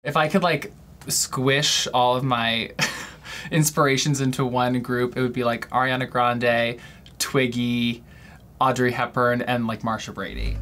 If I could like squish all of my inspirations into one group, it would be like Ariana Grande, Twiggy, Audrey Hepburn, and like Marsha Brady.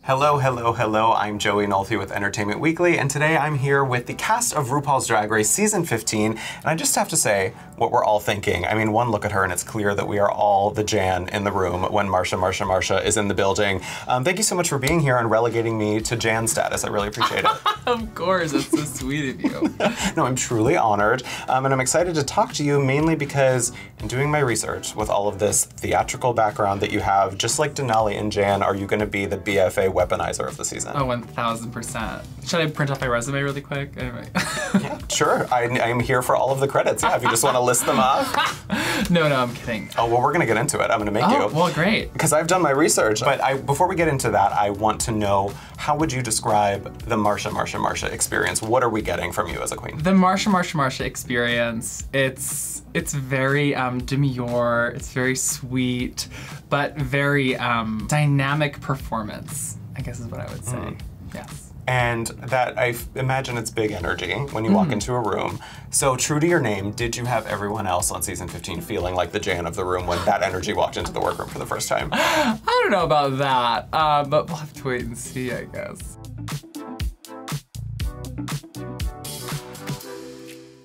Hello, hello, hello. I'm Joey Nolfi with Entertainment Weekly, and today I'm here with the cast of RuPaul's Drag Race Season 15, and I just have to say what we're all thinking. I mean, one look at her and it's clear that we are all the Jan in the room when Marcia Marcia Marcia is in the building. Thank you so much for being here and relegating me to Jan status. I really appreciate it. Of course, that's so sweet of you. No, I'm truly honored, and I'm excited to talk to you mainly because in doing my research with all of this theatrical background that you have, just like Denali and Jan, are you going to be the BFA weaponizer of the season? Oh, 1000%. Should I print off my resume really quick? Anyway. Yeah, sure. I'm here for all of the credits. Yeah, if you just want to list them off. No, I'm kidding. Oh, well, we're going to get into it. I'm going to make you. Well, great. Because I've done my research. But before we get into that, I want to know, how would you describe the Marcia Marcia Marcia experience? What are we getting from you as a queen? The Marcia Marcia Marcia experience, it's very demure, it's very sweet, but very dynamic performance, I guess is what I would say. Yes. And that, I imagine it's big energy when you walk into a room. So true to your name, did you have everyone else on season 15 feeling like the Jan of the room when that energy walked into the workroom for the first time? I don't know about that, but we'll have to wait and see, I guess.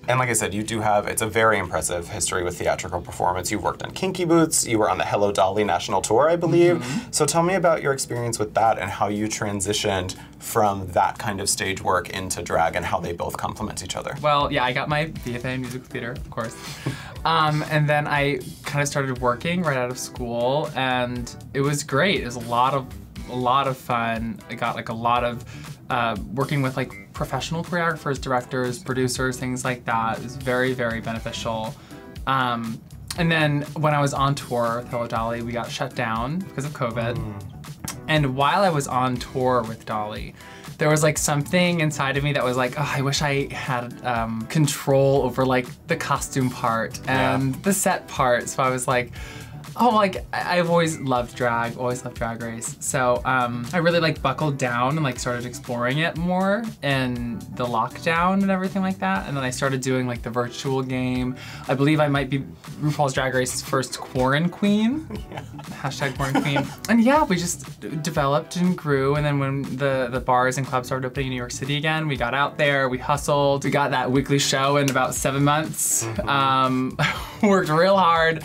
And like I said, you do have, it's a very impressive history with theatrical performance. You worked on Kinky Boots, you were on the Hello Dolly national tour, I believe. So tell me about your experience with that and how you transitioned from that kind of stage work into drag and how they both complement each other. Well, yeah, I got my BFA in musical theater, of course. And then I kind of started working right out of school, and it was great. It was a lot of fun. I got like a lot of working with like professional choreographers, directors, producers, things like that. It was very, very beneficial. And then when I was on tour with Hello Dolly, we got shut down because of COVID. And while I was on tour with Dolly, there was like something inside of me that was like, oh, I wish I had control over like the costume part and the set part. So I was like, oh, like, I've always loved drag, always loved Drag Race. So I really like buckled down and like started exploring it more in the lockdown and everything like that. And then I started doing like the virtual game. I believe I might be RuPaul's Drag Race's first quarantine queen. Hashtag quarantine queen. And yeah, we just developed and grew. And then when the bars and clubs started opening in New York City again, we got out there, we hustled. We got that weekly show in about 7 months. Worked real hard.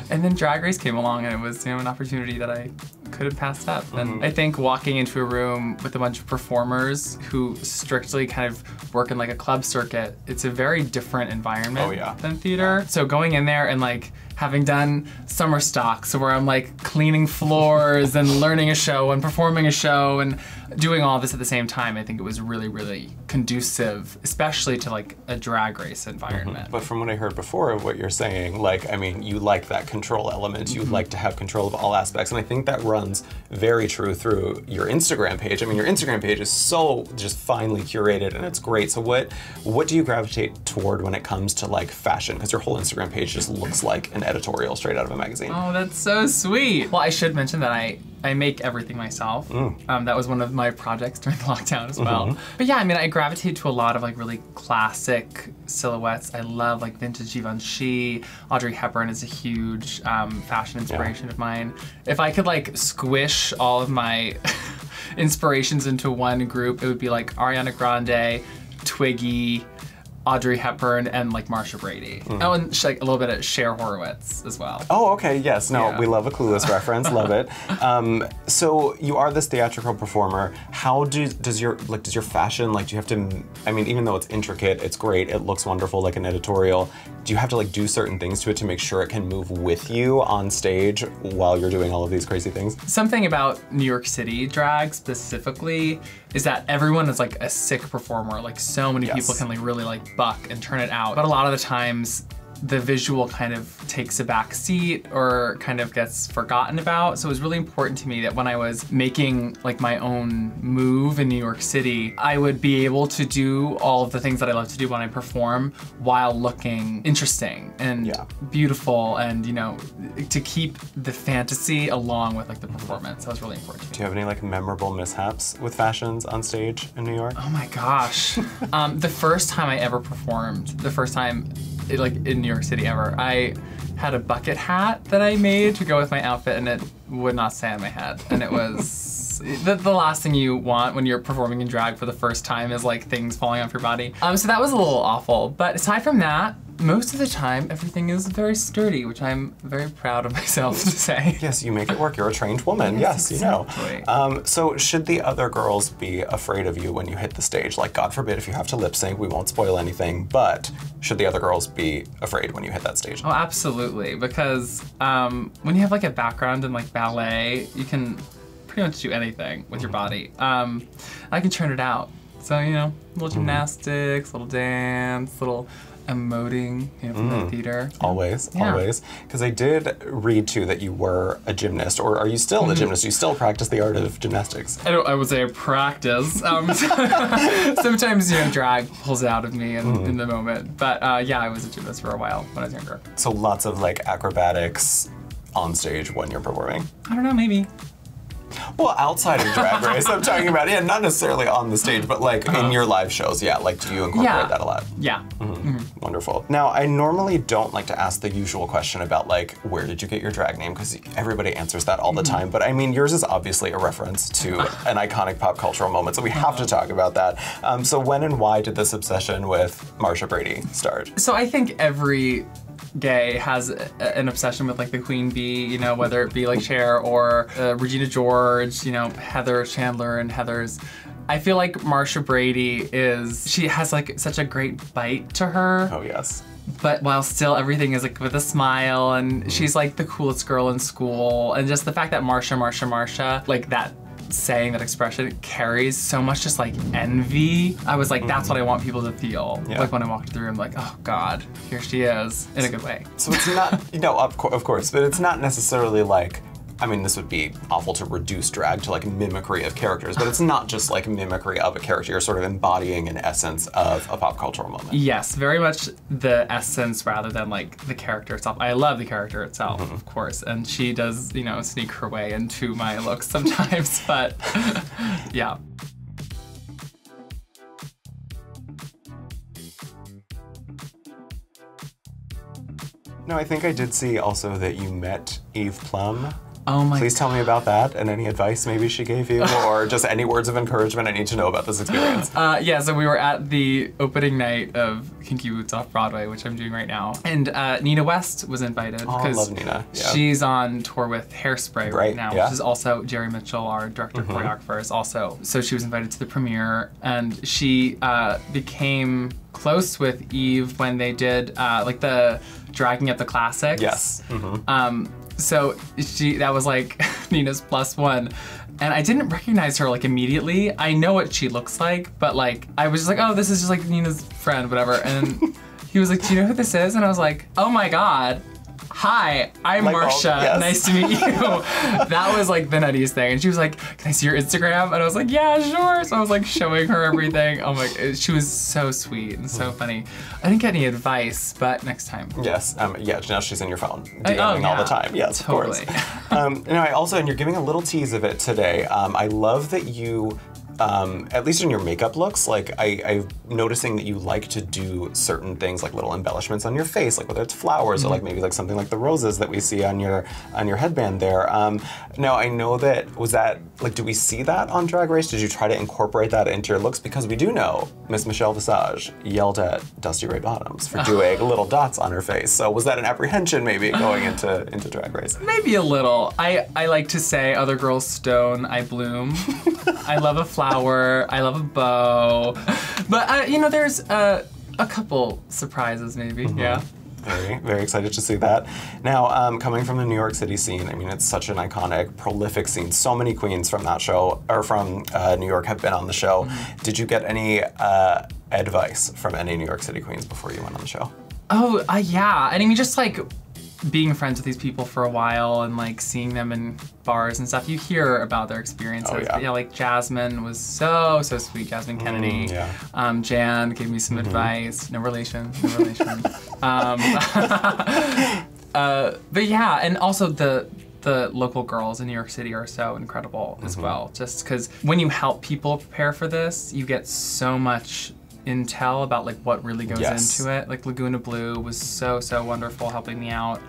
And then Drag Race came along, and it was, you know, an opportunity that I couldn't pass up. And I think walking into a room with a bunch of performers who strictly kind of work in like a club circuit, it's a very different environment than theater. So going in there and like having done summer stock, so where I'm like cleaning floors and learning a show and performing a show and doing all this at the same time, I think it was really, really conducive, especially to like a Drag Race environment. But from what I heard before of what you're saying, like, I mean, you like that control element, you like to have control of all aspects, and I think that runs very true through your Instagram page. I mean, your Instagram page is so just finely curated and it's great. So what do you gravitate toward when it comes to like fashion? Because your whole Instagram page just looks like an editorial straight out of a magazine. Oh, that's so sweet. Well, I should mention that I make everything myself. That was one of my projects during the lockdown as well. But yeah, I mean, I gravitate to a lot of like really classic silhouettes. I love like vintage Givenchy. Audrey Hepburn is a huge fashion inspiration of mine. If I could like squish all of my inspirations into one group, it would be like Ariana Grande, Twiggy, Audrey Hepburn, and like Marsha Brady. Oh, and like a little bit of Cher Horowitz as well. Oh, okay, yes, no, we love a Clueless reference, love it. So you are this theatrical performer. How does your fashion, like, do you have to, I mean, even though it's intricate, it's great, it looks wonderful like an editorial, do you have to like do certain things to it to make sure it can move with you on stage while you're doing all of these crazy things? Something about New York City drag specifically is that everyone is like a sick performer. Like so many people can like really like buck and turn it out. But a lot of the times the visual kind of takes a back seat or kind of gets forgotten about. So it was really important to me that when I was making like my own move in New York City, I would be able to do all of the things that I love to do when I perform while looking interesting and beautiful, and you know, to keep the fantasy along with like the performance. That was really important to me. Do you have any like memorable mishaps with fashions on stage in New York? Oh my gosh. The first time I ever performed, the first time like in New York City ever, I had a bucket hat that I made to go with my outfit, and it would not stay on my head. And it was the last thing you want when you're performing in drag for the first time is like things falling off your body. So that was a little awful. But aside from that, most of the time, everything is very sturdy, which I'm very proud of myself to say. Yes, you make it work. You're a trained woman. Yes, exactly. You know. So should the other girls be afraid of you when you hit the stage? Like, God forbid if you have to lip sync, we won't spoil anything, but should the other girls be afraid when you hit that stage? Oh, absolutely, because when you have like a background in like ballet, you can pretty much do anything with your body. I can turn it out. So, you know, little gymnastics, little dance, little emoting, you know, from the theater. Always, always. Because I did read too that you were a gymnast, or are you still a gymnast? You still practice the art of gymnastics? I would say I practice. Sometimes, you know, drag pulls it out of me in the moment. But yeah, I was a gymnast for a while when I was younger. So lots of like acrobatics on stage when you're performing? I don't know, maybe. Well, outside of Drag Race, I'm talking about, yeah, not necessarily on the stage, but like in your live shows, yeah, like do you incorporate that a lot? Yeah. Wonderful. Now, I normally don't like to ask the usual question about like, where did you get your drag name? Because everybody answers that all the time, but I mean, yours is obviously a reference to an iconic pop cultural moment, so we have to talk about that. So when and why did this obsession with Marcia Brady start? So I think every gay has an obsession with like the queen bee, you know, whether it be like Cher or Regina George, you know, Heather Chandler and Heather's. I feel like Marcia Brady she has like such a great bite to her. Oh yes. But while still everything is like with a smile, and she's like the coolest girl in school, and just the fact that Marcia Marcia Marcia, like that saying, that expression carries so much just like envy. I was like, that's what I want people to feel. Like when I walked through the room, like, oh God, here she is, in a good way. So it's not, you know, of course, but it's not necessarily like, I mean, this would be awful to reduce drag to like mimicry of characters, but it's not just like mimicry of a character. You're sort of embodying an essence of a pop cultural moment. Yes, very much the essence rather than like the character itself. I love the character itself, of course, and she does, you know, sneak her way into my looks sometimes, but yeah. No, I think I did see also that you met Eve Plumb. Oh my Please tell me about that, and any advice maybe she gave you, or just any words of encouragement I need to know about this experience. Yeah, so we were at the opening night of Kinky Boots Off-Broadway, which I'm doing right now. And Nina West was invited. Oh, I love Nina. Yeah. She's on tour with Hairspray right now, which is also Jerry Mitchell, our director choreographer, is also. So she was invited to the premiere, and she became close with Eve when they did like the Dragging Up the Classics. Yes. So that was like Nina's +1. And I didn't recognize her like immediately. I know what she looks like, but like, I was just like, oh, this is just like Nina's friend, whatever. And he was like, do you know who this is? And I was like, oh my God. Hi, I'm like, Marcia. Oh, yes. Nice to meet you. That was like the nuttiest thing. And she was like, can I see your Instagram? And I was like, yeah, sure. So I was like showing her everything. Oh my, she was so sweet and so funny. I didn't get any advice, but next time. Yes, yeah, now she's in your phone, DMing all the time. Yes, totally. Of course. You know, I also, and you're giving a little tease of it today, I love that you, at least in your makeup looks, like I'm noticing that you like to do certain things, like little embellishments on your face, like whether it's flowers or like maybe like something like the roses that we see on your headband there. Now I know that, was that, like, do we see that on Drag Race? Did you try to incorporate that into your looks? Because we do know Miss Michelle Visage yelled at Dusty Ray Bottoms for doing little dots on her face. So was that an apprehension maybe going into Drag Race? Maybe a little. I like to say, other girls stone, I bloom. I love a flower, I love a bow. But you know, there's a couple surprises maybe, yeah. Very, very excited to see that. Now, coming from the New York City scene, I mean, it's such an iconic, prolific scene. So many queens from that show, or from New York, have been on the show. Did you get any advice from any New York City queens before you went on the show? Oh, yeah. And I mean, just like being friends with these people for a while and like seeing them in bars and stuff, you hear about their experiences. Oh, yeah. But, yeah, like Jasmine was so sweet. Jasmine Kennedy. Jan gave me some advice. No relation. But yeah, and also the local girls in New York City are so incredible as well. Just because when you help people prepare for this, you get so much intel about like what really goes into it. Like Laguna Blue was so wonderful helping me out.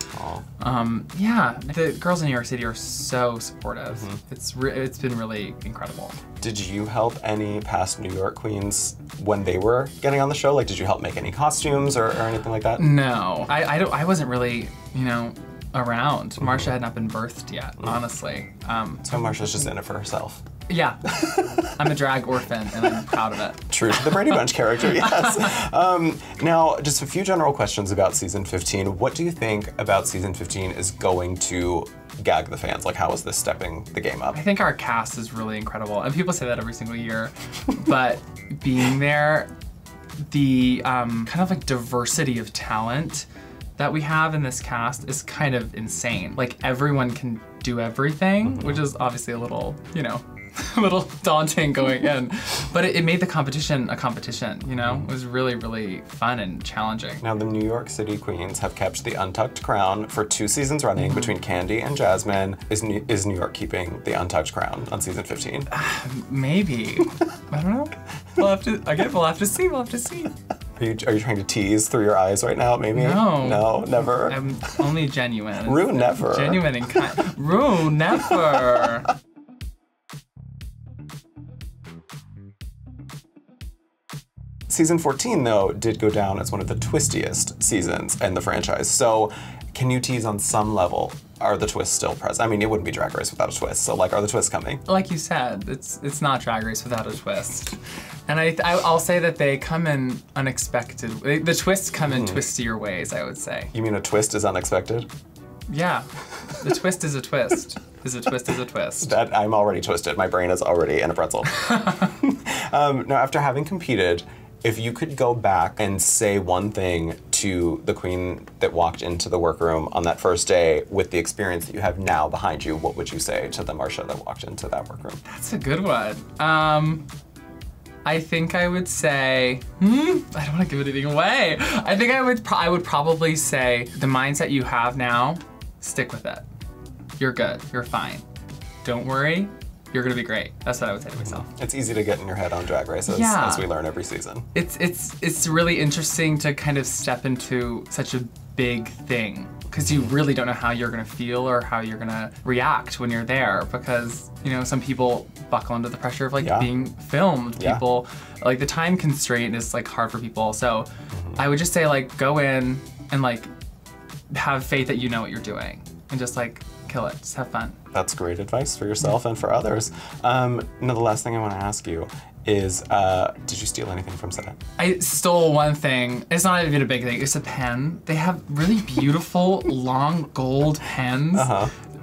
Yeah, the girls in New York City are so supportive. It's been really incredible. Did you help any past New York queens when they were getting on the show? Like, did you help make any costumes or anything like that? No, I wasn't really, you know, around. Marcia had not been birthed yet, honestly. So Marcia's just in it for herself. Yeah, I'm a drag orphan and I'm proud of it. True to the Brady Bunch character, yes. Now, just a few general questions about season 15. What do you think about season 15 is going to gag the fans? Like, how is this stepping the game up? I think our cast is really incredible. And people say that every single year, but being there, the kind of like diversity of talent that we have in this cast is kind of insane. Like, everyone can do everything, which is obviously a little, you know, a little daunting going in, but it made the competition a competition, you know? It was really fun and challenging. Now, the New York City queens have kept the untucked crown for 2 seasons running between Candy and Jasmine. Is New York keeping the untucked crown on season 15? Maybe. I don't know. We'll have to see. Are you trying to tease through your eyes right now, maybe? No. No, never? I'm only genuine. Rue never. Genuine and kind. Rue never. Season 14, though, did go down as one of the twistiest seasons in the franchise. So, can you tease on some level? Are the twists still present? I mean, it wouldn't be Drag Race without a twist. So, like, are the twists coming? Like you said, it's not Drag Race without a twist. And I'll say that they come in unexpected. The twists come in twistier ways, I would say. You mean a twist is unexpected? Yeah, the twist is a twist. Is a twist. That I'm already twisted. My brain is already in a pretzel. Now, after having competed, if you could go back and say one thing to the queen that walked into the workroom on that first day with the experience that you have now behind you, what would you say to the Marcia that walked into that workroom? That's a good one. I think I would say, I don't want to give anything away. I think I would probably say, the mindset you have now, stick with it. You're good, you're fine. Don't worry, you're gonna be great. That's what I would say to myself. It's easy to get in your head on Drag Race as we learn every season. It's really interesting to kind of step into such a big thing, because you really don't know how you're gonna feel or how you're gonna react when you're there, because, you know, some people buckle under the pressure of like being filmed. People, like the time constraint is like hard for people. So I would just say like go in and like have faith that you know what you're doing and just like kill it, just have fun. That's great advice for yourself and for others. Now the last thing I want to ask you is, did you steal anything from set? I stole one thing. It's not even a big thing, it's a pen. They have really beautiful long gold pens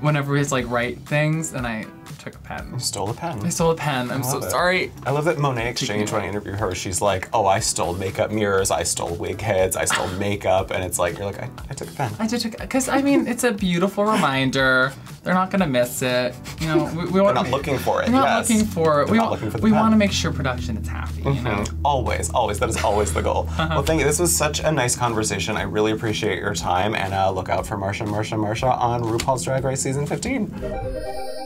whenever we like write things, and I took a pen. You stole a pen. I stole a pen. I'm so sorry. I love that Monet Exchange, when I interview her, she's like, oh, I stole makeup mirrors, I stole wig heads, I stole makeup, and it's like, you're like, I took a pen. I did take, because I mean, it's a beautiful reminder. They're not gonna miss it. You know, we're not looking for it. We're not looking for it. We want to make sure production is happy. You know? Always. That is always the goal. Well, thank you. This was such a nice conversation. I really appreciate your time, and look out for Marcia Marcia Marcia on RuPaul's Drag Race season 15.